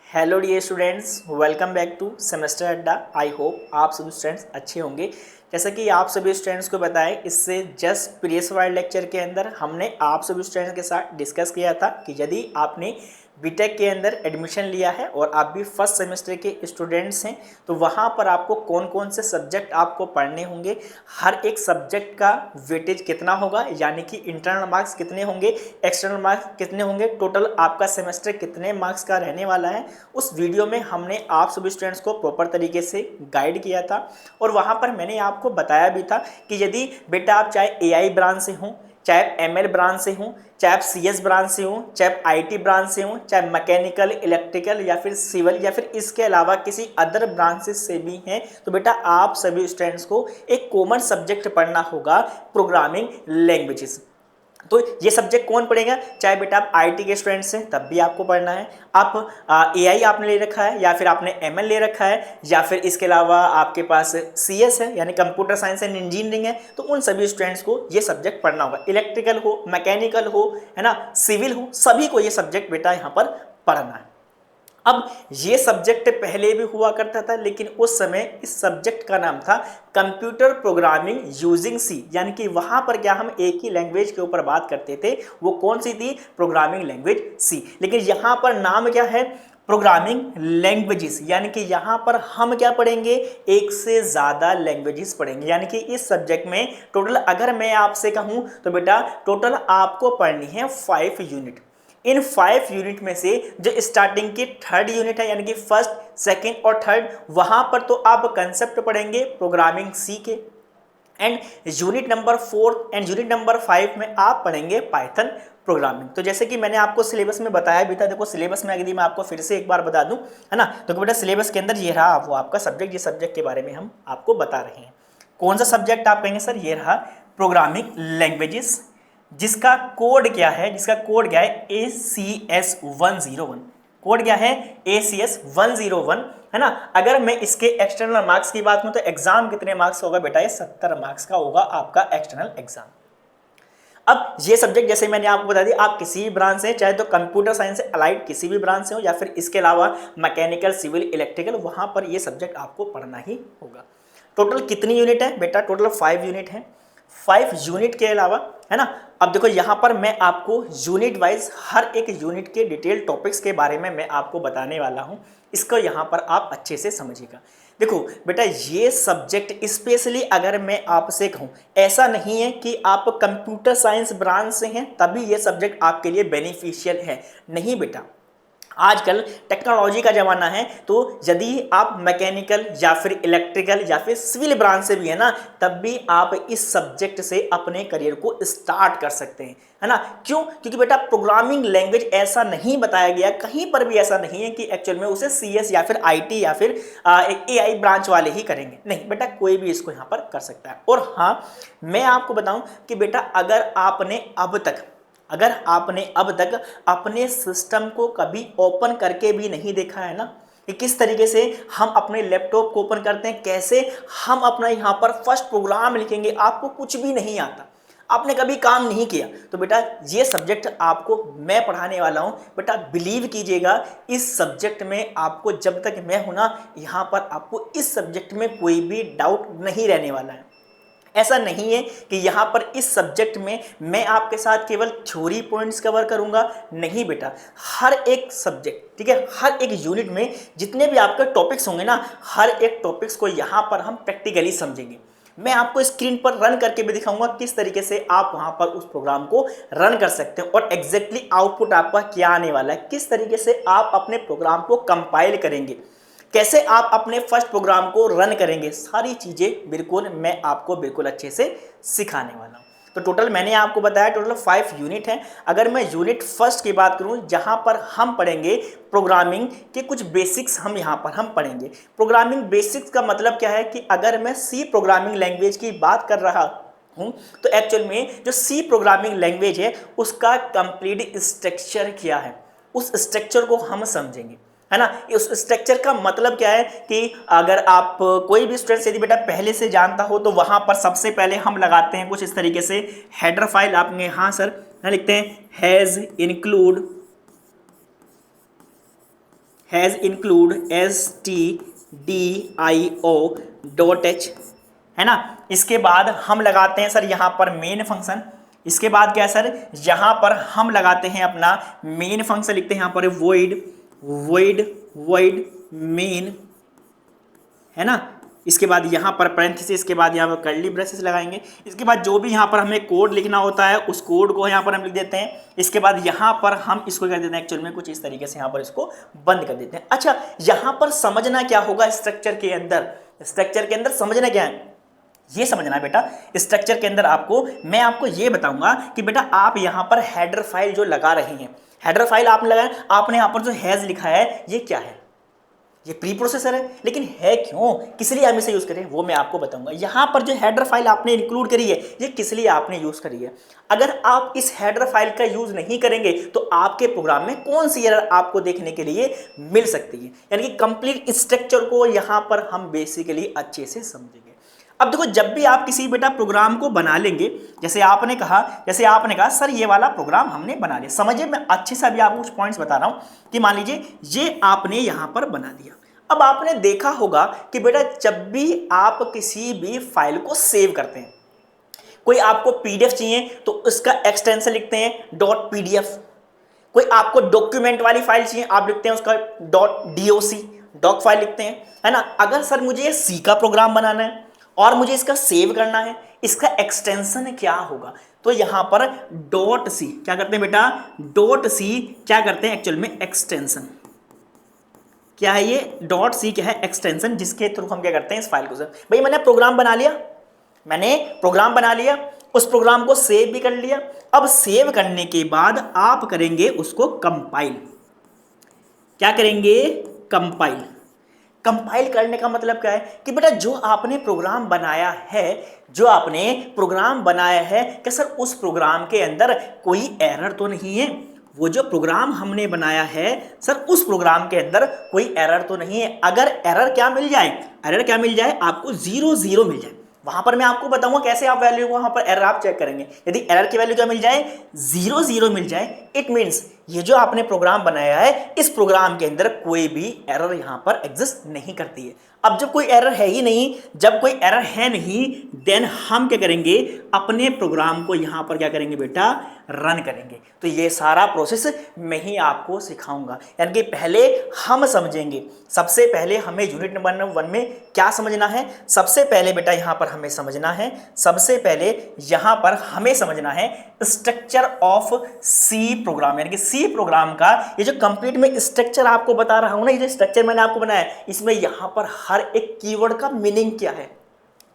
Hello dear students, welcome back to semester Adda. I hope आप सभी students अच्छे होंगे। जैसा कि आप सभी स्टूडेंट्स को बताएं, इससे जस्ट प्रीवियस वाले लेक्चर के अंदर हमने आप सभी स्टूडेंट्स के साथ डिस्कस किया था कि यदि आपने बीटेक के अंदर एडमिशन लिया है और आप भी फर्स्ट सेमेस्टर के स्टूडेंट्स हैं तो वहाँ पर आपको कौन कौन से सब्जेक्ट आपको पढ़ने होंगे, हर एक सब्जेक्ट का वेटेज कितना होगा, यानी कि इंटरनल मार्क्स कितने होंगे, एक्सटर्नल मार्क्स कितने होंगे, टोटल आपका सेमेस्टर कितने मार्क्स का रहने वाला है। उस वीडियो में हमने आप सभी स्टूडेंट्स को प्रॉपर तरीके से गाइड किया था और वहाँ पर मैंने आपको बताया भी था कि यदि बेटा आप चाहे एआई ब्रांच से हों, चाहे एमएल ब्रांच से हों, चाहे आप सीएस ब्रांच से हों, चाहे आप आईटी ब्रांच से हों, चाहे मैकेनिकल, इलेक्ट्रिकल या फिर सिविल या फिर इसके अलावा किसी अदर ब्रांचेस से भी हैं, तो बेटा आप सभी स्टूडेंट्स को एक कॉमन सब्जेक्ट पढ़ना होगा, प्रोग्रामिंग लैंग्वेजेस। तो ये सब्जेक्ट कौन पढ़ेगा, चाहे बेटा आप आईटी के स्टूडेंट्स हैं तब भी आपको पढ़ना है, आप एआई आपने ले रखा है या फिर आपने एमएल ले रखा है या फिर इसके अलावा आपके पास सीएस है यानी कंप्यूटर साइंस एंड इंजीनियरिंग है, तो उन सभी स्टूडेंट्स को ये सब्जेक्ट पढ़ना होगा। इलेक्ट्रिकल हो, मैकेनिकल हो, है ना, सिविल हो, सभी को ये सब्जेक्ट बेटा यहाँ पर पढ़ना है। अब ये सब्जेक्ट पहले भी हुआ करता था, लेकिन उस समय इस सब्जेक्ट का नाम था कंप्यूटर प्रोग्रामिंग यूजिंग सी, यानी कि वहां पर क्या हम एक ही लैंग्वेज के ऊपर बात करते थे, वो कौन सी थी, प्रोग्रामिंग लैंग्वेज सी। लेकिन यहां पर नाम क्या है, प्रोग्रामिंग लैंग्वेजेस, यानी कि यहां पर हम क्या पढ़ेंगे, एक से ज्यादा लैंग्वेजेस पढ़ेंगे। यानी कि इस सब्जेक्ट में टोटल अगर मैं आपसे कहूं तो बेटा टोटल आपको पढ़नी है 5 यूनिट। इन 5 यूनिट में से जो स्टार्टिंग की 3rd यूनिट है यानी कि फर्स्ट, सेकंड और थर्ड, वहां पर तो आप कंसेप्ट पढ़ेंगे प्रोग्रामिंग सी के, and unit number 4 and unit number 5 में आप पढ़ेंगे पाइथन प्रोग्रामिंग। तो जैसे कि मैंने आपको सिलेबस में बताया भी था, देखो सिलेबस में यदि मैं आपको फिर से एक बार बता दूं, है ना, तो बेटा सिलेबस के अंदर ये रहा वो आपका सब्जेक्ट, ये सब्जेक्ट के बारे में हम आपको बता रहे हैं। कौन सा सब्जेक्ट आप कहेंगे सर, ये रहा प्रोग्रामिंग लैंग्वेजेस, जिसका कोड क्या है, जिसका कोड क्या है, ACS 101। कोड क्या है, ACS 101, है ना। अगर मैं इसके एक्सटर्नल मार्क्स की बात करूं तो एग्जाम कितने मार्क्स का होगा बेटा, ये 70 मार्क्स का होगा आपका एक्सटर्नल एग्जाम। अब ये सब्जेक्ट जैसे मैंने आपको बता दिया, आप किसी भी ब्रांच से, चाहे तो कंप्यूटर साइंस से अलाइड किसी भी ब्रांच से हो या फिर इसके अलावा मैकेनिकल, सिविल, इलेक्ट्रिकल, वहां पर ये सब्जेक्ट आपको पढ़ना ही होगा। टोटल कितनी यूनिट है बेटा, टोटल 5 यूनिट है। 5 यूनिट के अलावा, है ना, अब देखो यहां पर मैं आपको यूनिट वाइज हर एक यूनिट के डिटेल टॉपिक्स के बारे में मैं आपको बताने वाला हूं, इसको यहां पर आप अच्छे से समझिएगा। देखो बेटा ये सब्जेक्ट स्पेशली अगर मैं आपसे कहूं, ऐसा नहीं है कि आप कंप्यूटर साइंस ब्रांच से हैं तभी ये सब्जेक्ट आपके लिए बेनिफिशियल है, नहीं बेटा। आजकल टेक्नोलॉजी का ज़माना है, तो यदि आप मैकेनिकल या फिर इलेक्ट्रिकल या फिर सिविल ब्रांच से भी है ना, तब भी आप इस सब्जेक्ट से अपने करियर को स्टार्ट कर सकते हैं, है ना। क्यों, क्योंकि बेटा प्रोग्रामिंग लैंग्वेज ऐसा नहीं बताया गया, कहीं पर भी ऐसा नहीं है कि एक्चुअल में उसे सीएस या फिर आईटी या फिर एआई ब्रांच वाले ही करेंगे, नहीं बेटा, कोई भी इसको यहाँ पर कर सकता है। और हाँ, मैं आपको बताऊं कि बेटा अगर आपने अब तक अपने सिस्टम को कभी ओपन करके भी नहीं देखा है ना, कि किस तरीके से हम अपने लैपटॉप को ओपन करते हैं, कैसे हम अपना यहाँ पर फर्स्ट प्रोग्राम लिखेंगे, आपको कुछ भी नहीं आता, आपने कभी काम नहीं किया, तो बेटा ये सब्जेक्ट आपको मैं पढ़ाने वाला हूँ। बेटा बिलीव कीजिएगा, इस सब्जेक्ट में आपको जब तक मैं हूँ ना, यहाँ पर आपको इस सब्जेक्ट में कोई भी डाउट नहीं रहने वाला है। ऐसा नहीं है कि यहाँ पर इस सब्जेक्ट में मैं आपके साथ केवल थ्योरी पॉइंट्स कवर करूंगा, नहीं बेटा, हर एक सब्जेक्ट, ठीक है, हर एक यूनिट में जितने भी आपके टॉपिक्स होंगे ना, हर एक टॉपिक्स को यहाँ पर हम प्रैक्टिकली समझेंगे। मैं आपको स्क्रीन पर रन करके भी दिखाऊंगा किस तरीके से आप वहां पर उस प्रोग्राम को रन कर सकते हैं और एग्जैक्टली आउटपुट आपका क्या आने वाला है, किस तरीके से आप अपने प्रोग्राम को कंपाइल करेंगे, कैसे आप अपने फर्स्ट प्रोग्राम को रन करेंगे, सारी चीज़ें बिल्कुल मैं आपको बिल्कुल अच्छे से सिखाने वाला हूँ। तो टोटल मैंने आपको बताया टोटल 5 यूनिट हैं। अगर मैं यूनिट फर्स्ट की बात करूँ, जहाँ पर हम पढ़ेंगे प्रोग्रामिंग के कुछ बेसिक्स, हम यहाँ पर हम पढ़ेंगे। प्रोग्रामिंग बेसिक्स का मतलब क्या है कि अगर मैं सी प्रोग्रामिंग लैंग्वेज की बात कर रहा हूँ तो एक्चुअल में जो सी प्रोग्रामिंग लैंग्वेज है उसका कंप्लीट स्ट्रक्चर क्या है, उस स्ट्रक्चर को हम समझेंगे, है ना। उस स्ट्रक्चर का मतलब क्या है कि अगर आप कोई भी स्टूडेंट यदि बेटा पहले से जानता हो तो वहां पर सबसे पहले हम लगाते हैं कुछ इस तरीके से हेडर फाइल, आपने हाँ सर लिखते हैं has include has include stdio.h, है ना। इसके बाद हम लगाते हैं सर यहाँ पर मेन फंक्शन। इसके बाद क्या है सर, यहाँ पर हम लगाते हैं अपना मेन फंक्शन, लिखते हैं यहाँ पर void मेन, है ना। इसके बाद यहाँ पर पैरेंथेसिस, इसके बाद यहाँ पर कर्ली ब्रेसेस लगाएंगे। इसके बाद जो भी यहाँ पर हमें कोड लिखना होता है उस कोड को यहाँ पर हम लिख देते हैं। इसके बाद यहाँ पर हम इसको कर देते हैं एक्चुअल में कुछ इस तरीके से यहाँ पर इसको बंद कर देते हैं। अच्छा, यहाँ पर समझना क्या होगा स्ट्रक्चर के अंदर, स्ट्रक्चर के अंदर समझना क्या है, ये समझना है बेटा। स्ट्रक्चर के अंदर मैं आपको ये बताऊंगा कि बेटा आप यहाँ पर हेडर फाइल जो लगा रहे हैं, हेडर फाइल आपने लगाया, आपने यहाँ पर जो हैज लिखा है ये क्या है, ये प्री प्रोसेसर है, लेकिन है क्यों, किस लिए हम इसे यूज करें वो मैं आपको बताऊंगा। यहाँ पर जो हेडर फाइल आपने इंक्लूड करी है ये किस लिए आपने यूज करी है। अगर आप इस हेडर फाइल का यूज नहीं करेंगे तो आपके प्रोग्राम में कौन सी एरर आपको देखने के लिए मिल सकती है। यानी कि कंप्लीट स्ट्रक्चर को यहाँ पर हम बेसिकली अच्छे से समझेंगे। अब देखो, जब भी आप किसी बेटा प्रोग्राम को बना लेंगे, जैसे आपने कहा सर ये वाला प्रोग्राम हमने बना लिया, समझिए मैं अच्छे से अभी आपको कुछ पॉइंट्स बता रहा हूं कि मान लीजिए ये आपने यहां पर बना दिया। अब आपने देखा होगा कि बेटा जब भी आप किसी भी फाइल को सेव करते हैं, कोई आपको पीडीएफ चाहिए तो उसका एक्सटेंशन लिखते हैं .pdf, कोई आपको डॉक्यूमेंट वाली फाइल चाहिए आप लिखते हैं उसका .doc, डॉक फाइल लिखते हैं, है ना। अगर सर मुझे ये सी का प्रोग्राम बनाना है और मुझे इसका सेव करना है, इसका एक्सटेंशन क्या होगा, तो यहां पर .c क्या करते हैं बेटा, .c क्या करते हैं एक्चुअल में एक्सटेंशन क्या है, ये .c क्या है एक्सटेंशन, जिसके थ्रू हम क्या करते हैं इस फाइल को। सर भाई मैंने प्रोग्राम बना लिया, उस प्रोग्राम को सेव भी कर लिया। अब सेव करने के बाद आप करेंगे उसको कंपाइल। क्या करेंगे, कंपाइल करने का मतलब क्या है कि बेटा जो आपने प्रोग्राम बनाया है, क्या सर उस प्रोग्राम के अंदर कोई एरर तो नहीं है। वो जो प्रोग्राम हमने बनाया है सर उस प्रोग्राम के अंदर कोई एरर तो नहीं है। अगर एरर क्या मिल जाए, आपको 0 मिल जाए, वहां पर मैं आपको बताऊंगा कैसे आप वैल्यू को वहां पर एरर आप चेक करेंगे। यदि एरर की वैल्यू क्या मिल जाए, 0 मिल जाए, इट मींस ये जो आपने प्रोग्राम बनाया है इस प्रोग्राम के अंदर कोई भी एरर यहां पर एग्जिस्ट नहीं करती है। अब जब कोई एरर है ही नहीं, देन हम क्या करेंगे, अपने प्रोग्राम को यहां पर क्या करेंगे बेटा, रन करेंगे। तो ये सारा प्रोसेस मैं ही आपको सिखाऊंगा। यानी कि पहले हम समझेंगे, सबसे पहले हमें यूनिट नंबर 1 में क्या समझना है, सबसे पहले बेटा यहां पर हमें समझना है स्ट्रक्चर ऑफ सी प्रोग्राम। यानी कि सी प्रोग्राम का ये जो कंप्लीट में स्ट्रक्चर आपको बता रहा हूं ना, ये जो स्ट्रक्चर मैंने आपको बनाया इसमें यहां पर हर एक कीवर्ड का मीनिंग क्या है,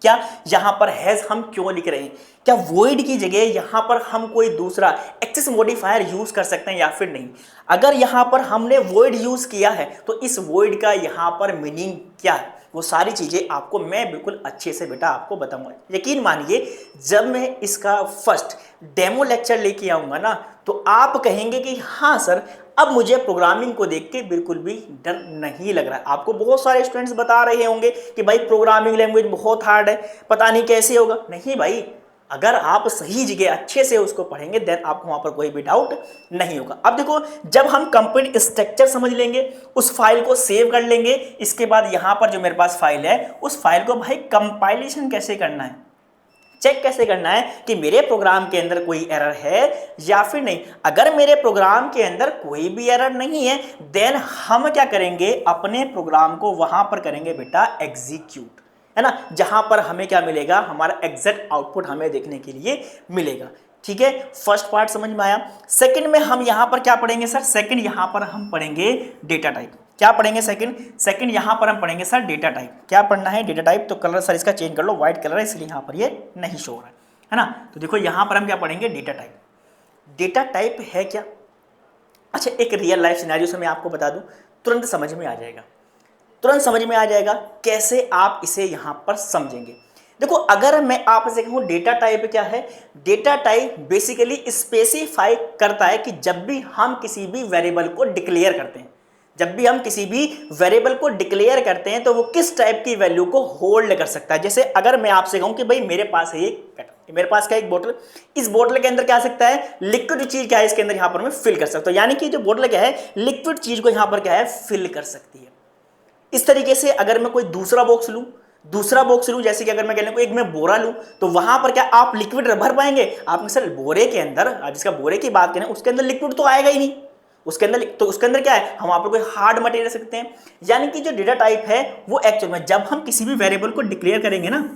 क्या यहां पर हैज हम क्यों लिख रहे हैं, क्या वॉइड की जगह यहां पर हम कोई दूसरा एक्सेस मॉडिफायर यूज कर सकते हैं या फिर नहीं। अगर यहां पर हमने वॉइड यूज किया है तो इस वॉइड का यहां पर मीनिंग क्या है, वो सारी चीजें आपको मैं बिल्कुल अच्छे से बेटा आपको बताऊंगा। यकीन मानिए जब मैं इसका फर्स्ट डेमो लेक्चर लेके आऊंगा ना तो आप कहेंगे कि हाँ सर अब मुझे प्रोग्रामिंग को देख के बिल्कुल भी डर नहीं लग रहा है। आपको बहुत सारे स्टूडेंट्स बता रहे होंगे कि भाई प्रोग्रामिंग लैंग्वेज बहुत हार्ड है, पता नहीं कैसे होगा। नहीं भाई, अगर आप सही जगह अच्छे से उसको पढ़ेंगे देन आपको वहां पर कोई भी डाउट नहीं होगा। अब देखो, जब हम कंप्लीट स्ट्रक्चर समझ लेंगे, उस फाइल को सेव कर लेंगे, इसके बाद यहां पर जो मेरे पास फाइल है उस फाइल को भाई कंपाइलेशन कैसे करना है, चेक कैसे करना है कि मेरे प्रोग्राम के अंदर कोई एरर है या फिर नहीं। अगर मेरे प्रोग्राम के अंदर कोई भी एरर नहीं है देन हम क्या करेंगे, अपने प्रोग्राम को वहां पर करेंगे बेटा एग्जीक्यूट, है ना, जहां पर हमें क्या मिलेगा, हमारा एग्जैक्ट आउटपुट हमें देखने के लिए मिलेगा। ठीक है, फर्स्ट पार्ट समझ में आया। सेकंड में हम यहां पर क्या पढ़ेंगे सर, सेकंड यहां पर हम पढ़ेंगे डेटा टाइप। क्या पढ़ेंगे सेकंड यहां पर हम पढ़ेंगे सर डेटा टाइप। क्या पढ़ना है, डेटा टाइप। तो कलर सर इसका चेंज कर लो, व्हाइट कलर है इसलिए यहां पर ये नहीं शो हो रहा है ना। तो देखो यहां पर हम क्या पढ़ेंगे, डेटा टाइप। डेटा टाइप है क्या, अच्छा एक रियल लाइफ सिनेरियो से मैं आपको बता दूं, तुरंत समझ में आ जाएगा कैसे आप इसे यहां पर समझेंगे। देखो, अगर मैं आपसे कहूं डेटा टाइप क्या है, डेटा टाइप बेसिकली स्पेसिफाई करता है कि जब भी हम किसी भी वेरिएबल को डिक्लेयर करते हैं तो वो किस टाइप की वैल्यू को होल्ड कर सकता है। जैसे अगर मैं आपसे कहूं कि भाई मेरे पास है एक पैटर्न, मेरे पास क्या एक बोतल, इस बोतल के अंदर क्या आ सकता है, लिक्विड चीज क्या है इसके अंदर यहाँ पर मैं फिल कर सकता हूँ, यानी कि जो बोतल क्या है लिक्विड चीज को यहाँ पर क्या है फिल कर सकती है। इस तरीके से अगर मैं कोई दूसरा बॉक्स लूं, जैसे कि अगर मैं कह लूं एक मैं बोरा लूं, तो वहां पर क्या आप लिक्विड भर पाएंगे? आप सर बोरे के अंदर, जिसका बोरे की बात करें उसके अंदर लिक्विड तो आएगा ही नहीं, उसके अंदर क्या है, हम वहां पर कोई हार्ड मटेरियल रख सकते हैं। यानी कि जो डेटा टाइप है वो एक्चुअल में जब हम किसी भी वेरिएबल को डिक्लेयर करेंगे ना,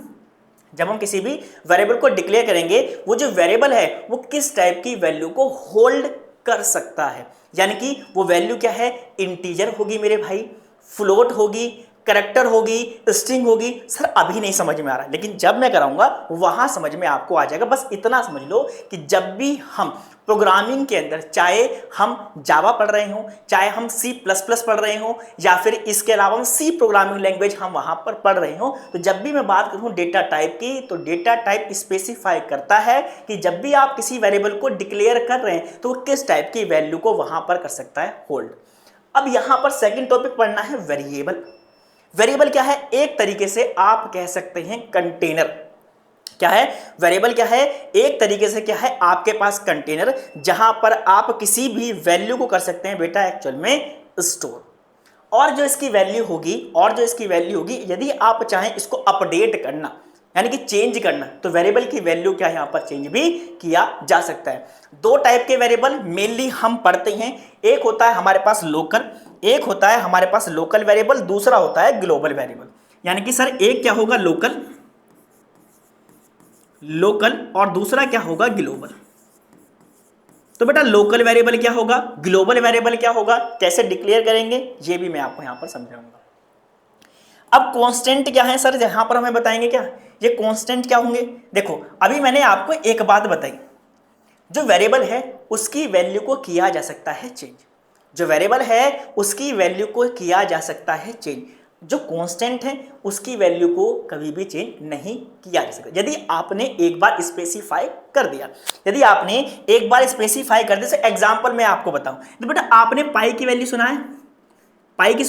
जब हम किसी भी वेरिएबल को डिक्लेयर करेंगे, वो जो वेरिएबल है वो किस टाइप की वैल्यू को होल्ड कर सकता है, यानी कि वो वैल्यू क्या है, इंटीजर होगी मेरे भाई, फ्लोट होगी, करैक्टर होगी, स्ट्रिंग होगी। सर अभी नहीं समझ में आ रहा, लेकिन जब मैं कराऊंगा वहां समझ में आपको आ जाएगा। बस इतना समझ लो कि जब भी हम प्रोग्रामिंग के अंदर, चाहे हम जावा पढ़ रहे हो, चाहे हम C++ पढ़ रहे हो, या फिर इसके अलावा हम C प्रोग्रामिंग लैंग्वेज हम वहां पर पढ़ रहे हो, तो जब भी मैं बात करूं डेटा टाइप की, तो डेटा टाइप स्पेसिफाई करता है कि जब भी आप किसी वेरिएबल को डिक्लेयर कर रहे हैं तो किस टाइप की वैल्यू को वहां पर कर सकता है होल्ड। अब यहां पर सेकंड टॉपिक पढ़ना है वेरिएबल। वेरिएबल क्या है, एक तरीके से आप कह सकते हैं कंटेनर। क्या है वेरिएबल, क्या है एक तरीके से क्या है आपके पास कंटेनर, जहां पर आप किसी भी वैल्यू को कर सकते हैं बेटा एक्चुअल में स्टोर। और जो इसकी वैल्यू होगी, यदि आप चाहें इसको अपडेट करना यानी कि चेंज करना, तो वेरिएबल की वैल्यू क्या यहां पर चेंज भी किया जा सकता है। दो टाइप के वेरिएबल मेनली हम पढ़ते हैं, एक होता है हमारे पास लोकल वेरिएबल, दूसरा होता है ग्लोबल वेरिएबल। यानी कि सर एक क्या होगा लोकल और दूसरा क्या होगा ग्लोबल। तो बेटा लोकल वेरिएबल क्या होगा, ग्लोबल वेरिएबल क्या होगा, कैसे डिक्लेयर करेंगे, ये भी मैं आपको यहां पर समझाऊंगा। अब कांस्टेंट क्या है सर, यहां पर हमें बताएंगे क्या ये कांस्टेंट क्या होंगे। देखो अभी मैंने आपको एक बात बताई, जो वेरिएबल है उसकी वैल्यू को किया जा सकता है चेंज, जो कांस्टेंट है उसकी वैल्यू को कभी भी चेंज नहीं किया जा सकता। यदि आपने एक बार स्पेसिफाई कर दिया, जैसे एग्जांपल मैं आपको बताऊं, तो बेटा आपने पाई की वैल्यू सुना है, पाई की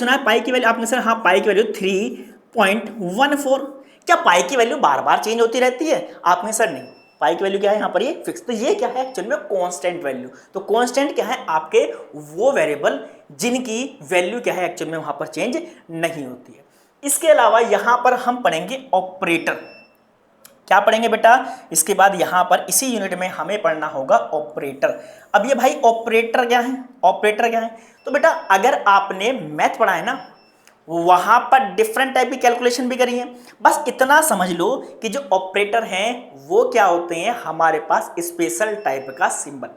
वैल्यू आपने सर, हाँ पाई की वैल्यू 3.14। क्या पाई की वैल्यू बार बार चेंज होती रहती है? आपने सर नहीं, पाई की वैल्यू क्या है यहाँ पर ये फिक्स। तो ये क्या है एक्चुअल में कांस्टेंट वैल्यू। तो कांस्टेंट क्या है, आपके वो वेरिएबल जिनकी वैल्यू क्या है एक्चुअल में वहां पर चेंज नहीं होती है। इसके अलावा यहां पर हम पढ़ेंगे ऑपरेटर। क्या पढ़ेंगे बेटा, इसके बाद यहां पर इसी यूनिट में हमें पढ़ना होगा ऑपरेटर। अब ये भाई ऑपरेटर क्या है, तो बेटा अगर आपने मैथ पढ़ा है ना, वहां पर डिफरेंट टाइप की कैलकुलेशन भी करी है। बस इतना समझ लो कि जो ऑपरेटर हैं वो क्या होते हैं, हमारे पास स्पेशल टाइप का सिंबल।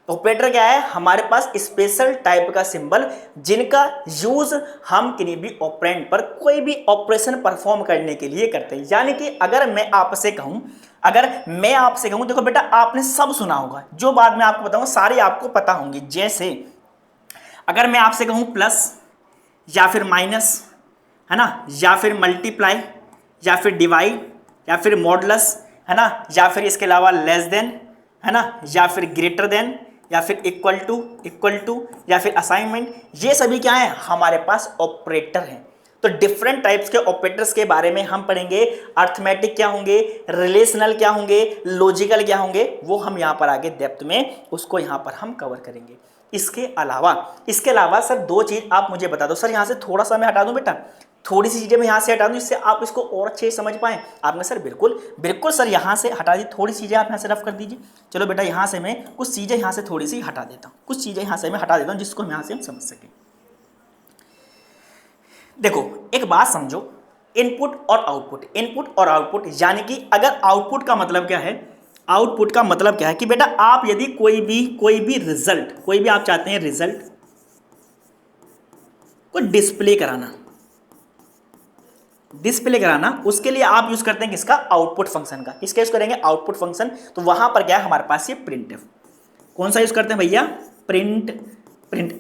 ऑपरेटर क्या है, हमारे पास स्पेशल टाइप का सिंबल, जिनका यूज हम किसी भी ऑपरेंड पर कोई भी ऑपरेशन परफॉर्म करने के लिए करते हैं। यानी कि अगर मैं आपसे कहूं, देखो बेटा आपने सब सुना होगा, जो बात मैं आपको बताऊंगा सारी आपको पता होंगी। जैसे अगर मैं आपसे कहूं प्लस या फिर माइनस, है ना, या फिर मल्टीप्लाई, या फिर डिवाइड, या फिर मॉडुलस, है ना, या फिर इसके अलावा लेस देन, है ना, या फिर ग्रेटर देन, या फिर इक्वल टू, या फिर असाइनमेंट, ये सभी क्या है हमारे पास ऑपरेटर हैं। तो डिफरेंट टाइप्स के ऑपरेटर्स के बारे में हम पढ़ेंगे। अर्थमेटिक क्या होंगे, रिलेशनल क्या होंगे, लॉजिकल क्या होंगे, वो हम यहाँ पर आगे डेप्थ में उसको यहाँ पर हम कवर करेंगे। इसके अलावा सर दो चीज आप मुझे बता दो। सर यहाँ से थोड़ा सा मैं हटा दूं बेटा, थोड़ी सी चीजें मैं यहाँ से हटा दूं, इससे आप इसको और अच्छे से समझ पाएं। आपने सर बिल्कुल सर यहाँ से हटा दी, थोड़ी चीजें आप यहाँ से रफ कर दीजिए। चलो बेटा यहाँ से मैं कुछ चीजें यहाँ से थोड़ी सी हटा देता हूँ, जिसको हम यहाँ से हम समझ सकें। देखो एक बात समझो, इनपुट और आउटपुट, यानी कि अगर आउटपुट का मतलब क्या है, कि बेटा आप यदि कोई भी रिजल्ट, कोई भी आप चाहते हैं रिजल्ट को डिस्प्ले कराना, उसके लिए आप यूज करते हैं किसका, आउटपुट फंक्शन का। किसका यूज करेंगे, आउटपुट फंक्शन। तो वहां पर क्या है हमारे पास ये प्रिंटफ, कौन सा यूज करते हैं भैया, प्रिंट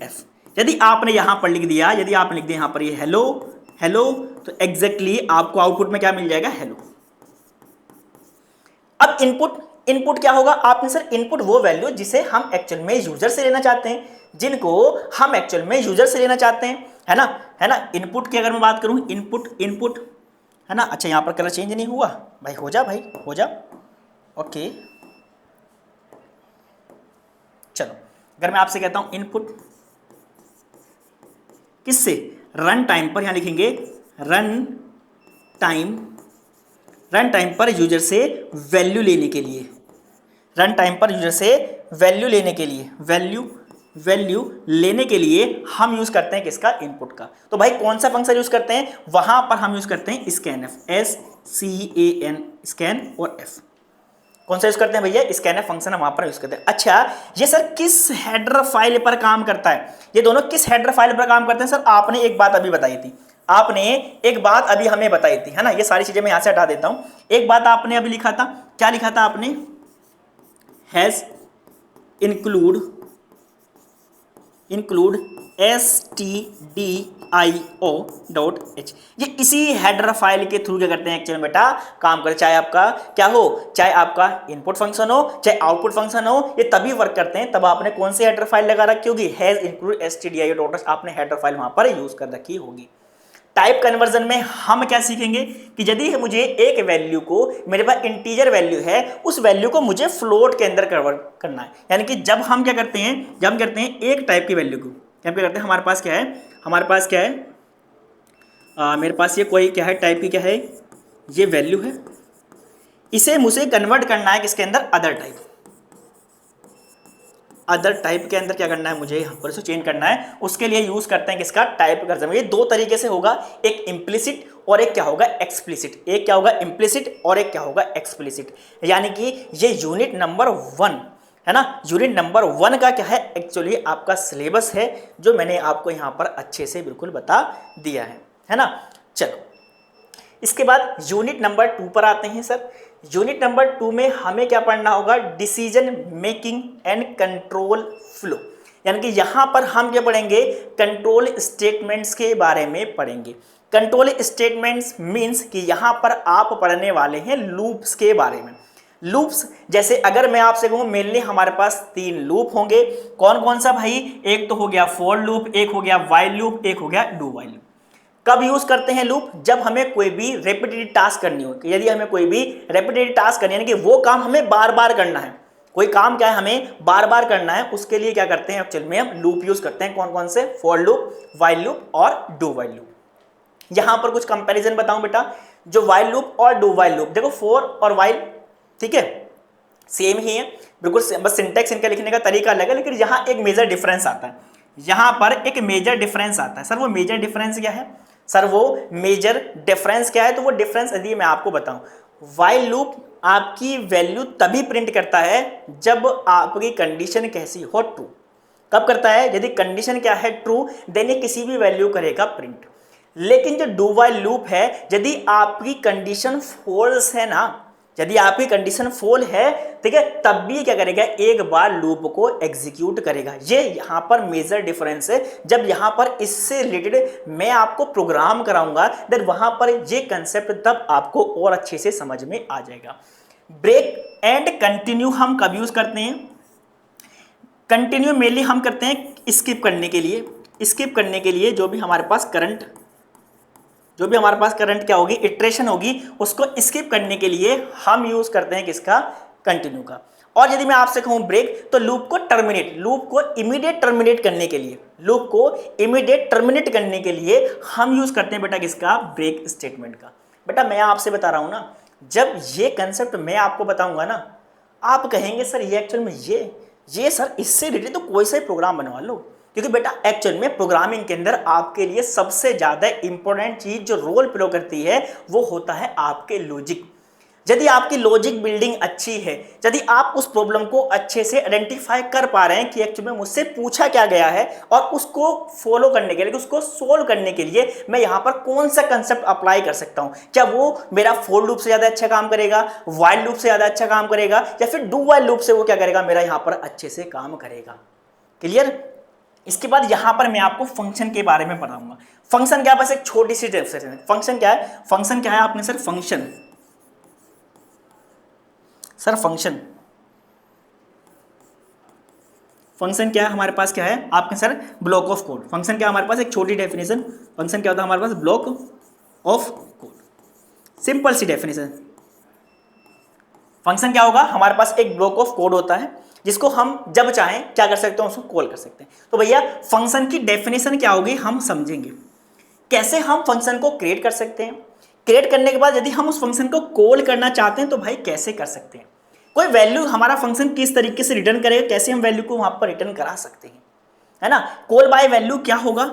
एफ। यदि आपने यहां पर लिख दिया, यहां पर ये हेलो, तो एग्जैक्टली आपको आउटपुट में क्या मिल जाएगा, हेलो। अब इनपुट क्या होगा, आपने सर इनपुट वो वैल्यू जिसे हम एक्चुअल में यूजर से लेना चाहते हैं, है ना। इनपुट की अगर मैं बात करूं, इनपुट, है ना। अच्छा यहाँ पर कलर चेंज नहीं हुआ भाई, हो जा। ओके चलो, अगर मैं आपसे कहता हूं इनपुट किससे, रन टाइम पर, यहां लिखेंगे रन टाइम, रन टाइम पर यूजर से वैल्यू लेने के लिए, रन टाइम पर यूजर से वैल्यू लेने के लिए, वैल्यू लेने के लिए हम यूज करते हैं किसका, इनपुट का। तो भाई कौन सा फंक्शन यूज करते हैं, वहां पर हम यूज करते हैं स्कैनफ, SCAN, स्कैन और एफ। कौन सा यूज करते हैं भैया, स्कैनफ फंक्शन हम वहां पर यूज करते हैं। अच्छा ये सर किस हेडर फाइल पर काम करता है, ये दोनों किस हेडर फाइल पर काम करते हैं सर, आपने एक बात अभी बताई थी, आपने एक बात अभी हमें बताई थी, है ना। ये सारी चीजें मैं यहां से हटा देता हूं। एक बात आपने अभी लिखा था, क्या लिखा था आपने, हैज इंक्लूड stdio.h, ये इसी हेडर फाइल के थ्रू क्या करते हैं एक्चुअली बेटा, काम करे। चाहे आपका क्या हो, चाहे आपका इनपुट फंक्शन हो, चाहे आउटपुट फंक्शन हो, ये तभी वर्क करते हैं तब आपने कौन सी हेडर फाइल लगा रखी होगी, हैज इंक्लूड stdio.h, आपने हेडर फाइल वहां पर यूज कर रखी होगी। टाइप कन्वर्जन में हम क्या सीखेंगे कि यदि मुझे एक वैल्यू को, मेरे पास इंटीजर वैल्यू है, उस वैल्यू को मुझे फ्लोट के अंदर कन्वर्ट करना है। यानी कि जब हम क्या करते हैं, जब हम करते हैं एक टाइप की वैल्यू को, क्या करते हैं, हमारे पास क्या है, हमारे पास क्या है, मेरे पास ये कोई क्या है, टाइप की क्या है, ये वैल्यू है, इसे मुझे कन्वर्ट करना है किसके अंदर, अदर टाइप, अदर टाइप के अंदर क्या करना है, मुझे यहाँ पर इसे चेंज करना है। उसके लिए यूज करते हैं किसका, टाइप कन्वर्जन। ये दो तरीके से होगा, एक इम्प्लिसिट और एक क्या होगा, एक्सप्लिसिट। एक क्या होगा इम्प्लिसिट और एक क्या होगा एक्सप्लिसिट। यानी कि ये यूनिट नंबर 1 है ना, यूनिट नंबर 1 का क्या है एक्चुअली आपका सिलेबस है, जो मैंने आपको यहाँ पर अच्छे से बिल्कुल बता दिया है ना। चलो इसके बाद यूनिट नंबर 2 पर आते हैं सर। यूनिट नंबर 2 में हमें क्या पढ़ना होगा, decision making and control flow. यानी कि यहां पर हम क्या पढ़ेंगे, कंट्रोल स्टेटमेंट्स के बारे में पढ़ेंगे। कंट्रोल स्टेटमेंट्स मींस कि यहां पर आप पढ़ने वाले हैं लूप्स के बारे में। लूप्स जैसे अगर मैं आपसे कहूं मेनली हमारे पास 3 लूप होंगे, कौन कौन सा भाई, एक तो हो गया फॉर लूप, एक हो गया व्हाइल लूप, एक हो गया डू व्हाइल लूप। कब यूज करते हैं लूप, जब हमें कोई भी रेपिटेटिव टास्क करनी हो, यदि हमें कोई भी रेपिटेटिव टास्क करनी है, यानी कि वो काम हमें बार बार करना है, कोई काम क्या है हमें बार बार करना है, उसके लिए क्या करते हैं एक्चुअल में हम लूप यूज करते हैं। कौन कौन से, फॉर लूप, व्हाइल लूप और डू व्हाइल लूप। यहां पर कुछ कंपैरिजन बताऊं बेटा, जो व्हाइल लूप और डू व्हाइल लूप, देखो फॉर और व्हाइल ठीक है सेम ही है बिल्कुल, बस सिंटैक्स इनका लिखने का तरीका अलग है, लेकिन यहां एक मेजर डिफरेंस आता है, यहां पर एक मेजर डिफरेंस आता है। सर वो मेजर डिफरेंस क्या है, सर वो मेजर डिफरेंस क्या है, तो वो डिफरेंस यदि मैं आपको बताऊं, व्हाइल लूप आपकी वैल्यू तभी प्रिंट करता है जब आपकी कंडीशन कैसी हो, ट्रू। कब करता है, यदि कंडीशन क्या है ट्रू, देन ये किसी भी वैल्यू करेगा प्रिंट। लेकिन जो डू व्हाइल लूप है, यदि आपकी कंडीशन फॉल्स है ना, यदि आपकी कंडीशन फॉल है ठीक है, तब भी क्या करेगा, एक बार लूप को एग्जीक्यूट करेगा। ये यहां पर मेजर डिफरेंस है। जब यहां पर इससे रिलेटेड मैं आपको प्रोग्राम कराऊंगा, देन वहां पर ये कंसेप्ट तब आपको और अच्छे से समझ में आ जाएगा। ब्रेक एंड कंटिन्यू हम कब यूज करते हैं, कंटिन्यू मेनली हम करते हैं स्किप करने के लिए, स्किप करने के लिए जो भी हमारे पास करंट क्या होगी, इटरेशन होगी, उसको स्किप करने के लिए हम यूज करते हैं किसका, कंटिन्यू का। और यदि मैं आपसे कहूं ब्रेक, तो लूप को टर्मिनेट, लूप को इमीडिएट टर्मिनेट करने के लिए, लूप को इमीडिएट टर्मिनेट करने के लिए हम यूज करते हैं बेटा किसका, ब्रेक स्टेटमेंट का। बेटा मैं आपसे बता रहा हूं ना, जब ये कंसेप्ट मैं आपको बताऊंगा ना, आप कहेंगे सर ये एक्चुअल में ये सर इससे रिलेटेड तो कोई सा प्रोग्राम बनवा लो, क्योंकि बेटा एक्चुअल में प्रोग्रामिंग के अंदर आपके लिए सबसे ज्यादा इंपॉर्टेंट चीज जो रोल प्ले करती है वो होता है आपके लॉजिक। यदि आपकी लॉजिक बिल्डिंग अच्छी है, यदि आप उस प्रॉब्लम को अच्छे से आइडेंटिफाई कर पा रहे हैं कि एक्चुअली में मुझसे पूछा क्या गया है, और उसको फॉलो करने के लिए, उसको सोल्व करने के लिए मैं यहाँ पर कौन सा कंसेप्ट अप्लाई कर सकता हूँ, क्या वो मेरा फॉर लूप से ज़्यादा अच्छा काम करेगा, व्हाइल लूप से ज़्यादा अच्छा काम करेगा, या फिर डू व्हाइल लूप से वो क्या करेगा, मेरा यहाँ पर अच्छे से काम करेगा। क्लियर। इसके बाद यहां पर मैं आपको फंक्शन के बारे में बताऊंगा। फंक्शन क्या है, बस एक छोटी सी डेफिनेशन है। फंक्शन क्या है, फंक्शन क्या है आपने सर, फंक्शन सर फंक्शन क्या है हमारे पास, क्या है आपके sir, block of code. Function क्या हमारे पास, एक छोटी डेफिनेशन, फंक्शन क्या होता है हमारे पास, ब्लॉक ऑफ कोड। सिंपल सी डेफिनेशन, फंक्शन क्या होगा, हमारे पास एक ब्लॉक ऑफ कोड होता है जिसको हम जब चाहें क्या कर सकते हैं, उसको कॉल कर सकते हैं। तो भैया फंक्शन की डेफिनेशन क्या होगी हम समझेंगे, कैसे हम फंक्शन को क्रिएट कर सकते हैं, क्रिएट करने के बाद यदि हम उस फंक्शन को कॉल करना चाहते हैं तो भाई कैसे कर सकते हैं, कोई वैल्यू हमारा फंक्शन किस तरीके से रिटर्न करेगा, कैसे हम वैल्यू को वहां पर रिटर्न करा सकते हैं, है ना। कॉल बाय वैल्यू क्या होगा,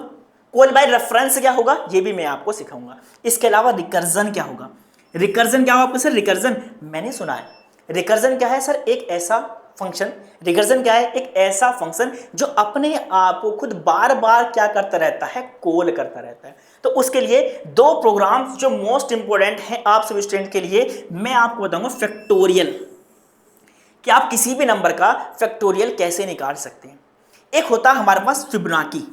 कॉल बाय रेफरेंस क्या होगा, ये भी मैं आपको सिखाऊंगा। इसके अलावा रिकर्जन क्या होगा, रिकर्जन क्या होगा आपको सर, रिकर्जन मैंने सुना है, रिकर्जन क्या है सर, एक ऐसा फंक्शन, रिकर्जन क्या है, एक ऐसा फंक्शन जो अपने आप को खुद बार बार क्या करता रहता है, कॉल करता रहता है। तो उसके लिए दो प्रोग्राम्स जो मोस्ट इंपोर्टेंट हैं आप सभी स्टूडेंट के लिए, मैं आपको बताऊंगा फैक्टोरियल, कि आप किसी भी नंबर का फैक्टोरियल कैसे निकाल सकते हैं। एक होता है हमारे पास फिबोनाची,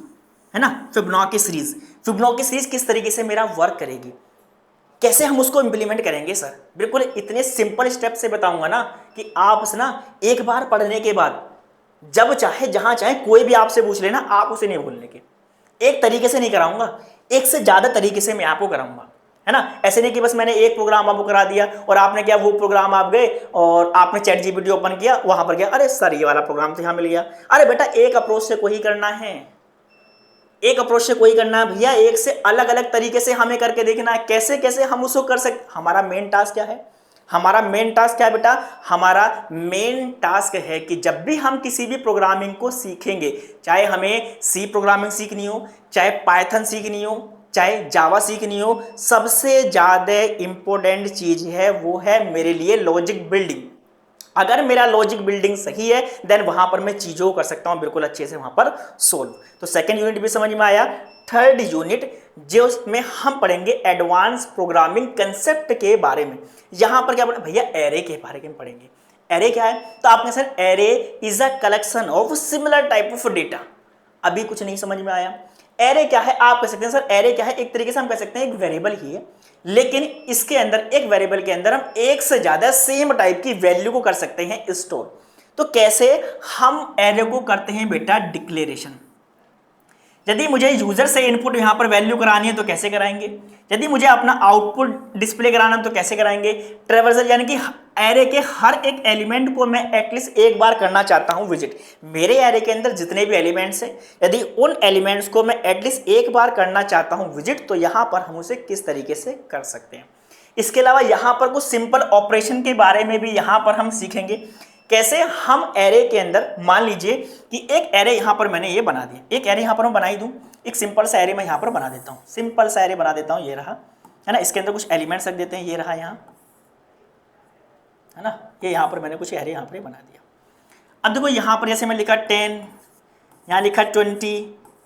है ना, फिबोनाची सीरीज, फिबोनाची सीरीज किस तरीके से मेरा वर्क करेगी, कैसे हम उसको इंप्लीमेंट करेंगे सर, बिल्कुल इतने सिंपल स्टेप से बताऊंगा ना कि आप ना एक बार पढ़ने के बाद जब चाहे जहां चाहे कोई भी आपसे पूछ लेना, आप उसे नहीं भूलने के। एक तरीके से नहीं कराऊंगा, एक से ज्यादा तरीके से मैं आपको कराऊंगा, है ना। ऐसे नहीं कि बस मैंने एक प्रोग्राम आपको करा दिया और आपने क्या वो प्रोग्राम आप गए और आपने चैट जीपीटी ओपन किया, वहां पर गया, अरे सर ये वाला प्रोग्राम तो यहाँ मिल गया। अरे बेटा एक अप्रोच से कोई करना है, एक अप्रोच से कोई करना है भैया, एक से अलग अलग तरीके से हमें करके देखना है, कैसे कैसे हम उसको कर सकते। हमारा मेन टास्क क्या है, हमारा मेन टास्क क्या है बेटा, हमारा मेन टास्क है कि जब भी हम किसी भी प्रोग्रामिंग को सीखेंगे, चाहे हमें सी प्रोग्रामिंग सीखनी हो, चाहे पाइथन सीखनी हो, चाहे जावा सीखनी हो, सबसे ज्यादा इंपॉर्टेंट चीज है वो है मेरे लिए लॉजिक बिल्डिंग। अगर मेरा लॉजिक बिल्डिंग सही है देन वहां पर मैं चीजों को कर सकता हूं बिल्कुल अच्छे से वहां पर सोल्व। तो सेकंड यूनिट भी समझ में आया। थर्ड यूनिट जो उसमें हम पढ़ेंगे एडवांस प्रोग्रामिंग कंसेप्ट के बारे में। यहां पर क्या पढ़ेंगे भैया, एरे के बारे में पढ़ेंगे। एरे क्या है, तो आपने sir array is a collection of similar type of data, अभी कुछ नहीं समझ में आया। एरे क्या है, आप कह सकते हैं सर एरे क्या है, एक तरीके से हम कह सकते हैं एक वेरिएबल ही है, लेकिन इसके अंदर एक वेरिएबल के अंदर हम एक से ज्यादा सेम टाइप की वैल्यू को कर सकते हैं स्टोर। तो कैसे हम एरे को करते हैं बेटा, डिक्लेरेशन। यदि मुझे यूजर से इनपुट यहां पर वैल्यू करानी है तो कैसे कराएंगे, यदि मुझे अपना आउटपुट डिस्प्ले कराना है तो कैसे कराएंगे, ट्रैवर्सल यानी कि एरे के हर एक एलिमेंट को मैं एटलीस्ट एक बार करना चाहता हूं विजिट। मेरे एरे के अंदर जितने भी एलिमेंट्स हैं यदि उन एलिमेंट्स को मैं एटलीस्ट एक बार करना चाहता हूं विजिट, तो यहां पर हम उसे किस तरीके से कर सकते हैं। इसके अलावा यहां पर कुछ सिंपल ऑपरेशन के बारे में भी यहां पर हम सीखेंगे, कैसे हम एरे के अंदर, मान लीजिए कि एक एरे यहां पर मैंने ये बना दिया, एक एरे यहां पर मैं बना ही दूं, एक सिंपल सा एरे मैं यहां पर बना देता हूं, सिंपल सा एरे बना देता हूं, ये रहा, है ना। इसके अंदर कुछ एलिमेंट्स रख देते हैं, ये रहा यहां, है ना, ये यहां पर मैंने कुछ एरे यहां पर बना दिया। अब देखो यहां पर जैसे मैं लिखा 10, यहां लिखा 20,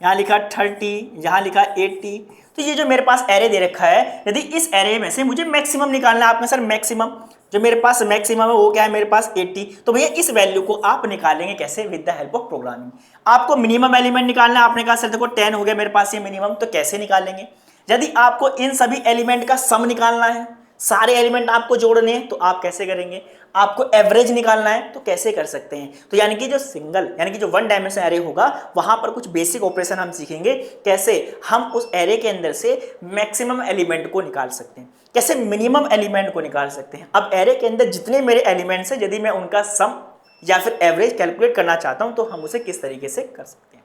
यहां लिखा 30, यहां लिखा 80, तो ये जो मेरे पास एरे दे रखा है, यदि इस एरे में से मुझे मैक्सिमम निकालना है, आपने सर मैक्सिमम, जो मेरे पास मैक्सिमम है वो क्या है, मेरे पास 80, तो भैया इस वैल्यू को आप निकालेंगे कैसे, with the help of programming. आपको मिनिमम एलिमेंट निकालना है, आपने कहा सर देखो 10 हो गया मेरे पास ये मिनिमम, तो कैसे निकालेंगे। यदि आपको इन सभी एलिमेंट का सम निकालना है, सारे एलिमेंट आपको जोड़ने हैं, तो आप कैसे करेंगे। आपको एवरेज निकालना है तो कैसे कर सकते हैं। तो यानी कि जो सिंगल यानी कि जो वन डायमेंशन एरे होगा वहां पर कुछ बेसिक ऑपरेशन हम सीखेंगे, कैसे हम उस एरे के अंदर से मैक्सिमम एलिमेंट को निकाल सकते हैं, कैसे मिनिमम एलिमेंट को निकाल सकते हैं। अब एरे के अंदर जितने मेरे एलिमेंट्स हैं यदि मैं उनका सम या फिर एवरेज कैलकुलेट करना चाहता हूं तो हम उसे किस तरीके से कर सकते हैं।